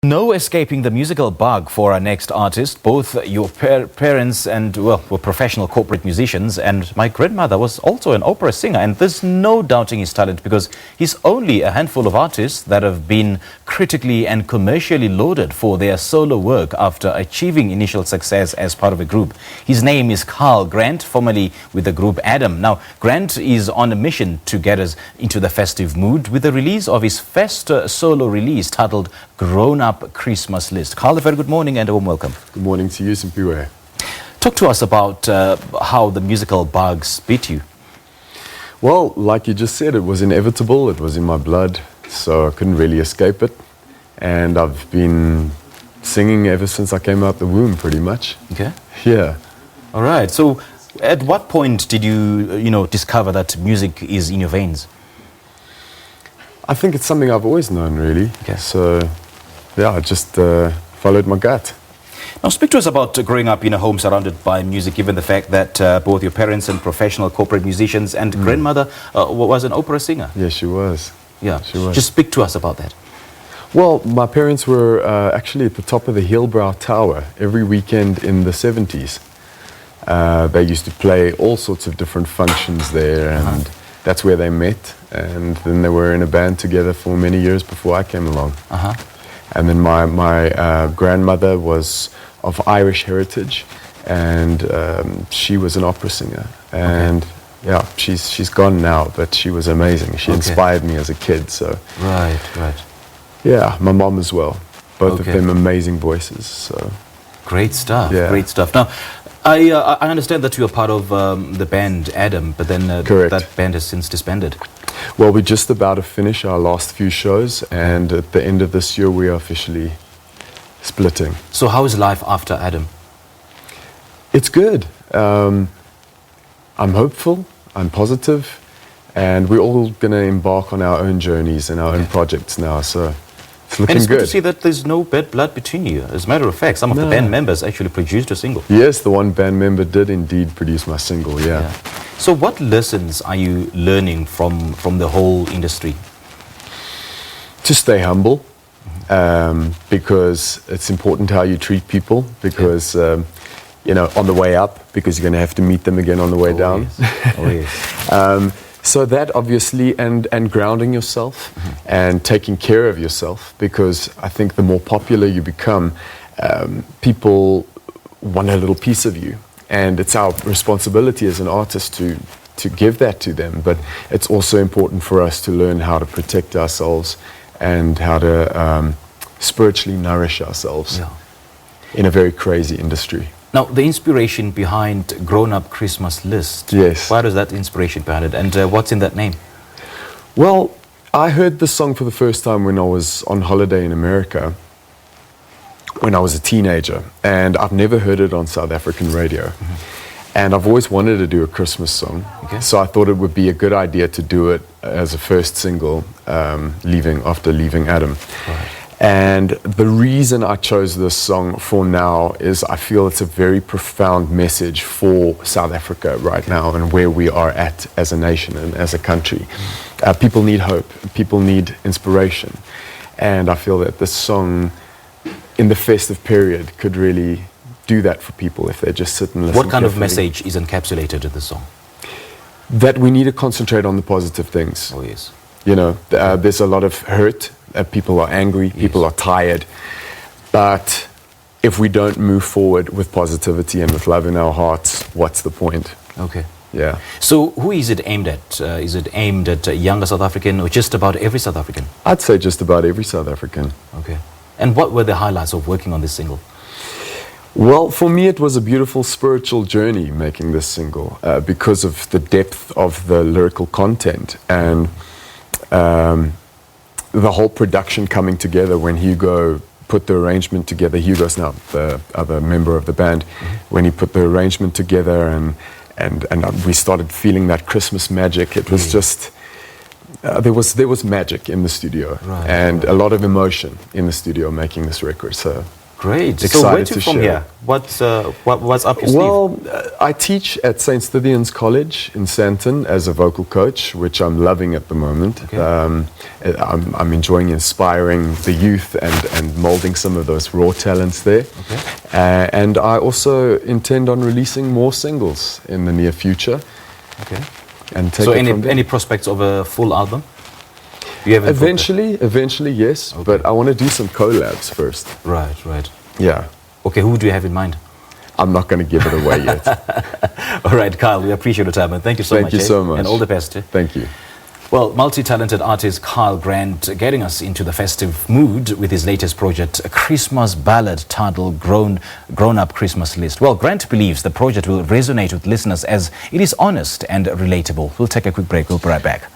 No escaping the musical bug for our next artist. Both your parents and, well, were professional corporate musicians, and my grandmother was also an opera singer, and there's no doubting his talent because he's only a handful of artists that have been critically and commercially lauded for their solo work after achieving initial success as part of a group. His name is Carl Grant, formerly with the group Adam. Now, Grant is on a mission to get us into the festive mood with the release of his first solo release titled Grown Up Christmas List. Carl, a very good morning and a warm welcome. Good morning to you, Simpiwe. Talk to us about how the musical bugs beat you. Well, like you just said, it was inevitable. It was in my blood, so I couldn't really escape it. And I've been singing ever since I came out the womb, pretty much. Okay. Yeah. All right. So at what point did you, discover that music is in your veins? I think it's something I've always known, really. Okay. So, yeah, I just followed my gut. Now, speak to us about growing up in a home surrounded by music, given the fact that both your parents and professional corporate musicians and grandmother was an opera singer. Yeah, she was. Yeah, she was. Just speak to us about that. Well, my parents were actually at the top of the Heilbrow Tower every weekend in the 70s. They used to play all sorts of different functions there, and that's where they met. And then they were in a band together for many years before I came along. And then my grandmother was of Irish heritage, and she was an opera singer. And yeah, she's gone now, but she was amazing. She inspired me as a kid. So right. Yeah, my mom as well. Both of them amazing voices. So great stuff. Yeah. Great stuff. Now, I understand that you are part of the band Adam, but then that band has since disbanded. Well, we're just about to finish our last few shows, and at the end of this year we are officially splitting. So how is life after Adam? It's good. I'm hopeful, I'm positive, and we're all going to embark on our own journeys and our own projects now, so it's looking and it's good. good to see that there's no bad blood between you. As a matter of fact, some of the band members actually produced a single. Yes, the one band member did indeed produce my single, yeah. So what lessons are you learning from the whole industry? To stay humble, because it's important how you treat people, because, on the way up, because you're going to have to meet them again on the way down. Yes. So that obviously, and grounding yourself and taking care of yourself, because I think the more popular you become, people want a little piece of you. And it's our responsibility as an artist to give that to them. But it's also important for us to learn how to protect ourselves and how to spiritually nourish ourselves in a very crazy industry. Now, the inspiration behind Grown Up Christmas List. Yes. What is that inspiration behind it, and what's in that name? Well, I heard this song for the first time when I was on holiday in America, when I was a teenager, and I've never heard it on South African radio. And I've always wanted to do a Christmas song, so I thought it would be a good idea to do it as a first single after leaving Adam. And the reason I chose this song for now is I feel it's a very profound message for South Africa right now and where we are at as a nation and as a country. People need hope, people need inspiration, and I feel that this song in the festive period could really do that for people if they just sit and listen. What kind of message is encapsulated in the song? That we need to concentrate on the positive things. Oh yes. There's a lot of hurt. People are angry, people are tired. But if we don't move forward with positivity and with love in our hearts, what's the point? Okay. Yeah. So who is it aimed at? Is it aimed at a younger South African or just about every South African? I'd say just about every South African. Okay. And what were the highlights of working on this single? Well, for me it was a beautiful spiritual journey making this single because of the depth of the lyrical content and the whole production coming together when Hugo put the arrangement together. Hugo's now the other member of the band. When he put the arrangement together and we started feeling that Christmas magic, it was just there was magic in the studio and a lot of emotion in the studio making this record. So Great. So Excited where to to from share. here? What's up your sleeve? Well, I teach at St. Stithian's College in Sandton as a vocal coach, which I'm loving at the moment. Okay. I'm enjoying inspiring the youth and molding some of those raw talents there. Okay. And I also intend on releasing more singles in the near future. Okay. And take So it from there. any prospects of a full album? You haven't thought that? Eventually, yes. Okay. But I want to do some collabs first. Right. Yeah. Okay, who do you have in mind? I'm not going to give it away yet. All right, Kyle, we appreciate your time and thank you so much. Thank you so much. And all the best. Thank you. Well, multi-talented artist Kyle Grant getting us into the festive mood with his latest project, a Christmas ballad titled Grown-Up Christmas List. Well, Grant believes the project will resonate with listeners as it is honest and relatable. We'll take a quick break. We'll be right back.